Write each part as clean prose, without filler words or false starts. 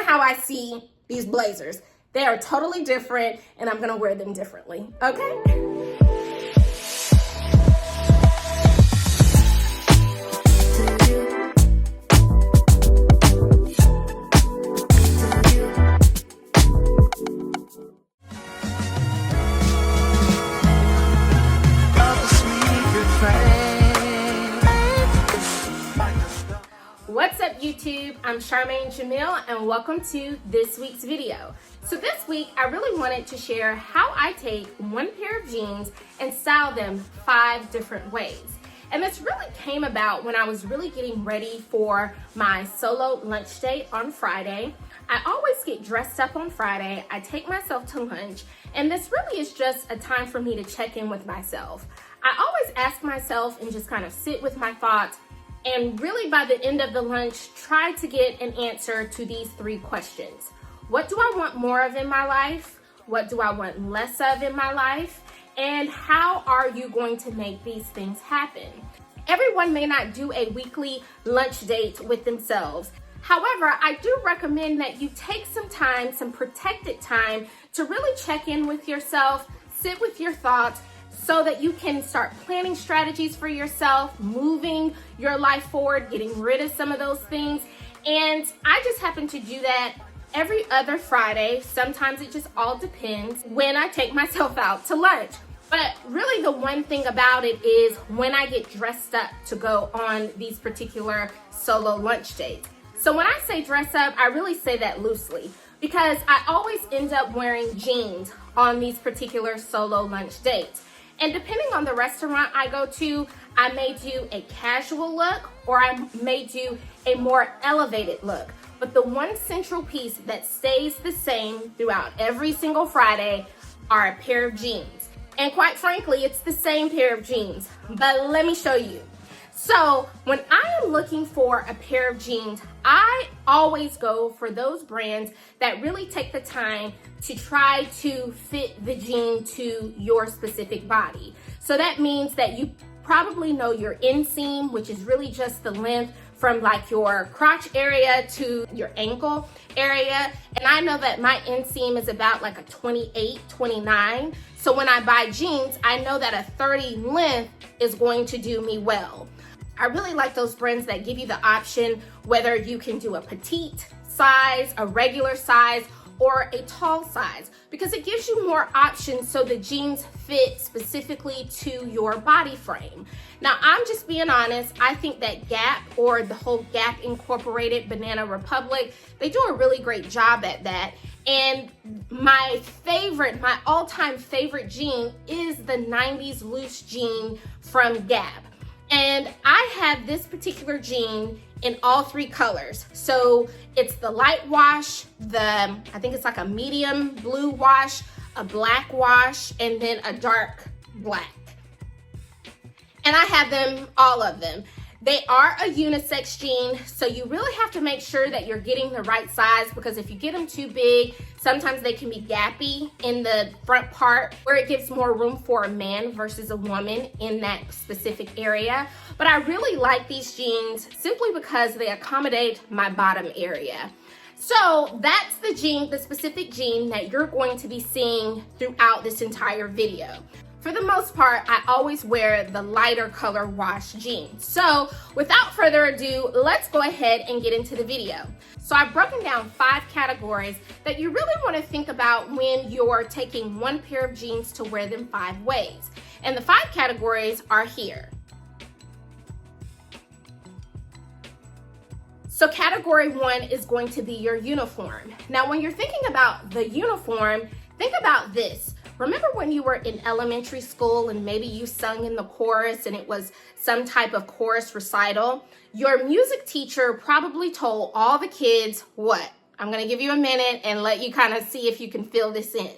how I see these blazers. They are totally different, and I'm gonna wear them differently, okay? What's up YouTube? I'm Charmaine Jamil and welcome to this week's video. So this week I really wanted to share how I take one pair of jeans and style them 5 different ways. And this really came about when I was really getting ready for my solo lunch date on Friday. I always get dressed up on Friday, I take myself to lunch, and this really is just a time for me to check in with myself. I always ask myself and just kind of sit with my thoughts, and really by the end of the lunch, try to get an answer to these 3 questions. What do I want more of in my life? What do I want less of in my life? And how are you going to make these things happen? Everyone may not do a weekly lunch date with themselves. However, I do recommend that you take some time, some protected time, to really check in with yourself, sit with your thoughts, so that you can start planning strategies for yourself, moving your life forward, getting rid of some of those things. And I just happen to do that every other Friday. Sometimes it just all depends when I take myself out to lunch. But really the one thing about it is when I get dressed up to go on these particular solo lunch dates. So when I say dress up, I really say that loosely because I always end up wearing jeans on these particular solo lunch dates. And depending on the restaurant I go to, I may do a casual look or I may do a more elevated look. But the one central piece that stays the same throughout every single Friday are a pair of jeans. And quite frankly, it's the same pair of jeans, but let me show you. So when I am looking for a pair of jeans, I always go for those brands that really take the time to try to fit the jean to your specific body. So that means that you probably know your inseam, which is really just the length from like your crotch area to your ankle area. And I know that my inseam is about like a 28, 29. So when I buy jeans, I know that a 30 length is going to do me well. I really like those brands that give you the option whether you can do a petite size, a regular size, or a tall size, because it gives you more options so the jeans fit specifically to your body frame. Now, I'm just being honest, I think that Gap or the whole Gap Incorporated Banana Republic, they do a really great job at that. And my all-time favorite jean is the 90s loose jean from Gap. And I have this particular jean in all 3 colors. So it's the light wash, I think it's like a medium blue wash, a black wash, and then a dark black. And I have them, all of them. They are a unisex jean, so you really have to make sure that you're getting the right size, because if you get them too big, sometimes they can be gappy in the front part where it gives more room for a man versus a woman in that specific area. But I really like these jeans simply because they accommodate my bottom area. So that's the jean, the specific jean that you're going to be seeing throughout this entire video. For the most part, I always wear the lighter color wash jeans. So without further ado, let's go ahead and get into the video. So I've broken down 5 categories that you really want to think about when you're taking one pair of jeans to wear them 5 ways. And the 5 categories are here. So category 1 is going to be your uniform. Now, when you're thinking about the uniform, think about this. Remember when you were in elementary school and maybe you sung in the chorus and it was some type of chorus recital? Your music teacher probably told all the kids what? I'm gonna give you a minute and let you kind of see if you can fill this in.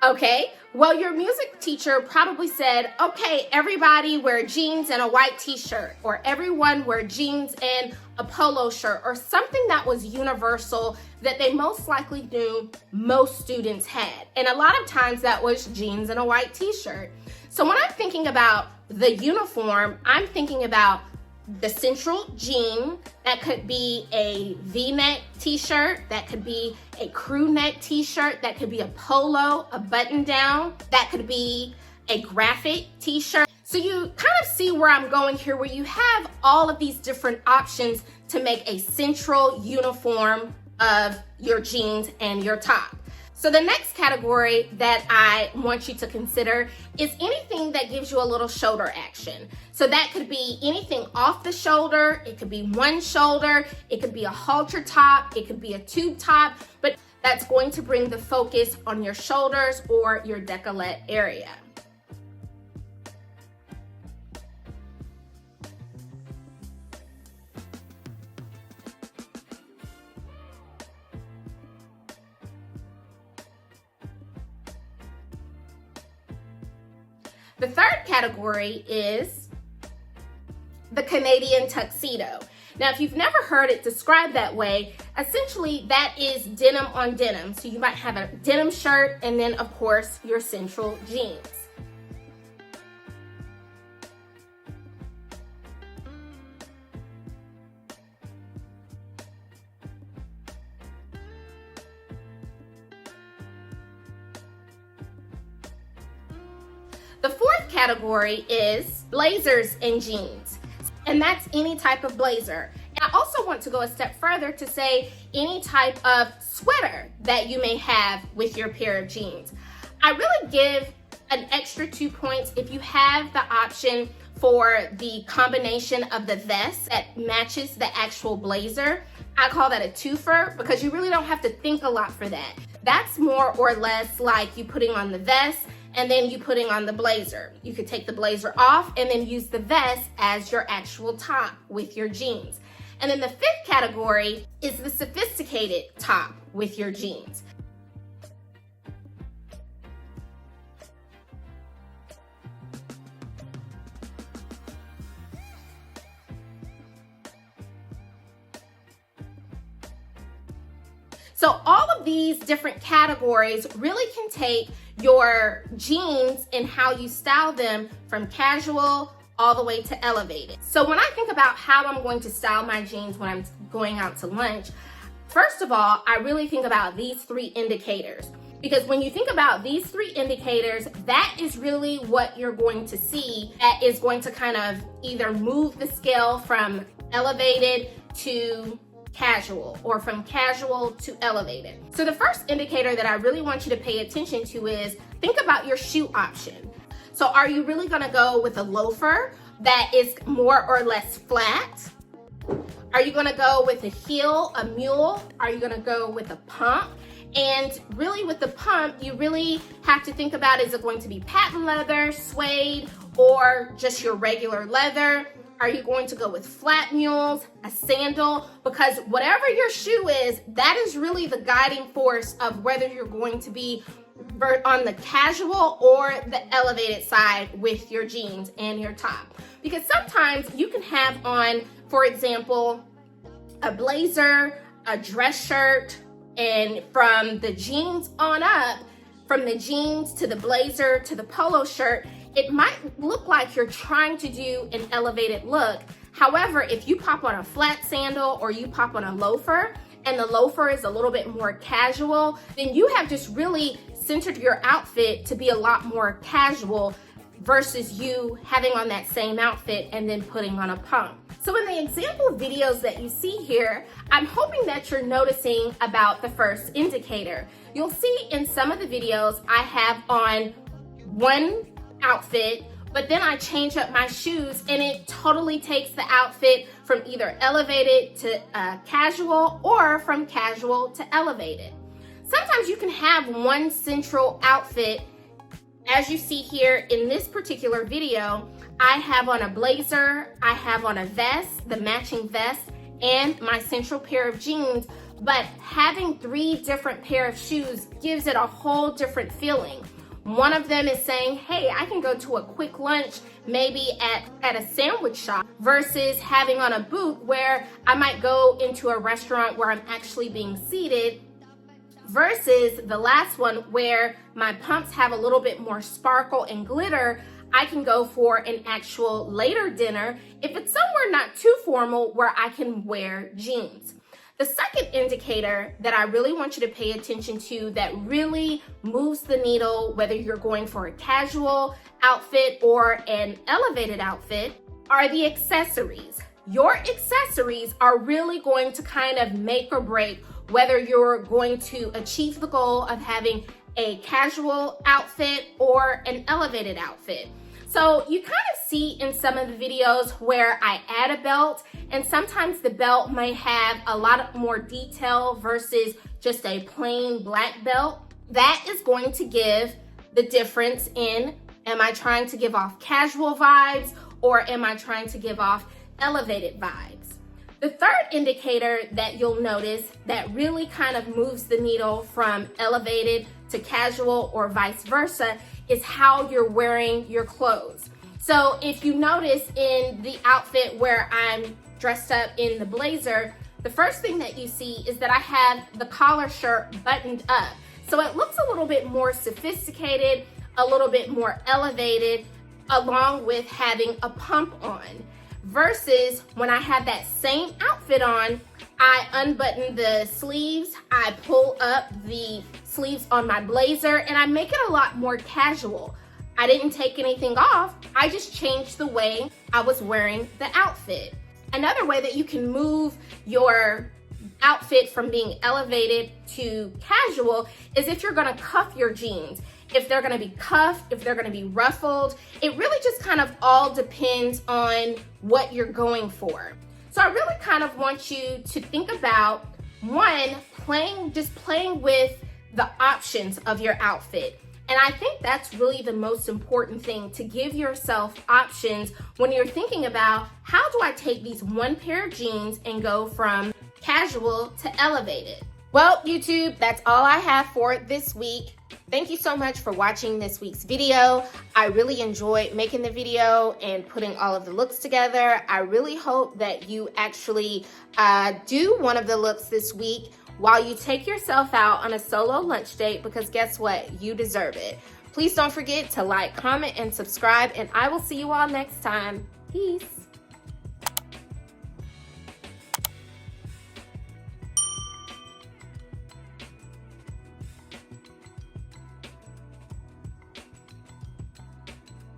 Okay, well, your music teacher probably said, okay, everybody wear jeans and a white t-shirt, or everyone wear jeans and a polo shirt, or something that was universal that they most likely knew most students had. And a lot of times that was jeans and a white t-shirt. So when I'm thinking about the uniform, I'm thinking about the central jean. That could be a V-neck t-shirt. That could be a crew neck t-shirt. That could be a polo, a button down. That could be a graphic t-shirt. So you kind of see where I'm going here, where you have all of these different options to make a central uniform of your jeans and your top. So the next category that I want you to consider is anything that gives you a little shoulder action. So that could be anything off the shoulder, it could be one shoulder, it could be a halter top, it could be a tube top, but that's going to bring the focus on your shoulders or your décolleté area. The third category is the Canadian tuxedo. Now, if you've never heard it described that way, essentially that is denim on denim. So you might have a denim shirt and then, of course, your central jeans. The fourth category is blazers and jeans, and that's any type of blazer. And I also want to go a step further to say any type of sweater that you may have with your pair of jeans. I really give an extra 2 points if you have the option for the combination of the vest that matches the actual blazer. I call that a twofer because you really don't have to think a lot for that. That's more or less like you putting on the vest and then you putting on the blazer. You could take the blazer off and then use the vest as your actual top with your jeans. And then the fifth category is the sophisticated top with your jeans. So all of these different categories really can take your jeans and how you style them from casual all the way to elevated. So when I think about how I'm going to style my jeans when I'm going out to lunch, first of all, I really think about these 3 indicators. Because when you think about these 3 indicators, that is really what you're going to see that is going to kind of either move the scale from elevated to casual or from casual to elevated. So the first indicator that I really want you to pay attention to is think about your shoe option. So are you really gonna go with a loafer that is more or less flat? Are you gonna go with a heel, a mule? Are you gonna go with a pump? And really with the pump, you really have to think about, is it going to be patent leather, suede, or just your regular leather? Are you going to go with flat mules, a sandal? Because whatever your shoe is, that is really the guiding force of whether you're going to be on the casual or the elevated side with your jeans and your top. Because sometimes you can have on, for example, a blazer, a dress shirt, and from the jeans on up, from the jeans to the blazer to the polo shirt, it might look like you're trying to do an elevated look. However, if you pop on a flat sandal or you pop on a loafer, and the loafer is a little bit more casual, then you have just really centered your outfit to be a lot more casual versus you having on that same outfit and then putting on a pump. So in the example videos that you see here, I'm hoping that you're noticing about the first indicator. You'll see in some of the videos I have on one outfit, but then I change up my shoes and it totally takes the outfit from either elevated to casual or from casual to elevated. Sometimes you can have one central outfit. As you see here in this particular video, I have on a blazer, I have on a vest, the matching vest, and my central pair of jeans, but having 3 different pair of shoes gives it a whole different feeling. One of them is saying, hey, I can go to a quick lunch, maybe at a sandwich shop, versus having on a boot where I might go into a restaurant where I'm actually being seated, versus the last one where my pumps have a little bit more sparkle and glitter. I can go for an actual later dinner if it's somewhere not too formal where I can wear jeans. The second indicator that I really want you to pay attention to that really moves the needle, whether you're going for a casual outfit or an elevated outfit, are the accessories. Your accessories are really going to kind of make or break whether you're going to achieve the goal of having a casual outfit or an elevated outfit. So you kind of see in some of the videos where I add a belt, and sometimes the belt may have a lot more detail versus just a plain black belt. That is going to give the difference in, am I trying to give off casual vibes or am I trying to give off elevated vibes? The third indicator that you'll notice that really kind of moves the needle from elevated to casual or vice versa is how you're wearing your clothes. So if you notice in the outfit where I'm dressed up in the blazer, the first thing that you see is that I have the collar shirt buttoned up. So it looks a little bit more sophisticated, a little bit more elevated, along with having a pump on. Versus when I have that same outfit on, I unbutton the sleeves, I pull up the sleeves on my blazer, and I make it a lot more casual. I didn't take anything off, I just changed the way I was wearing the outfit. Another way that you can move your outfit from being elevated to casual is if you're gonna cuff your jeans. If they're gonna be cuffed, if they're gonna be ruffled, it really just kind of all depends on what you're going for. So I really kind of want you to think about, one, just playing with the options of your outfit. And I think that's really the most important thing, to give yourself options when you're thinking about, how do I take these one pair of jeans and go from casual to elevated? Well, YouTube, that's all I have for this week. Thank you so much for watching this week's video. I really enjoyed making the video and putting all of the looks together. I really hope that you actually do one of the looks this week while you take yourself out on a solo lunch date, because guess what? You deserve it. Please don't forget to like, comment, and subscribe, and I will see you all next time. Peace.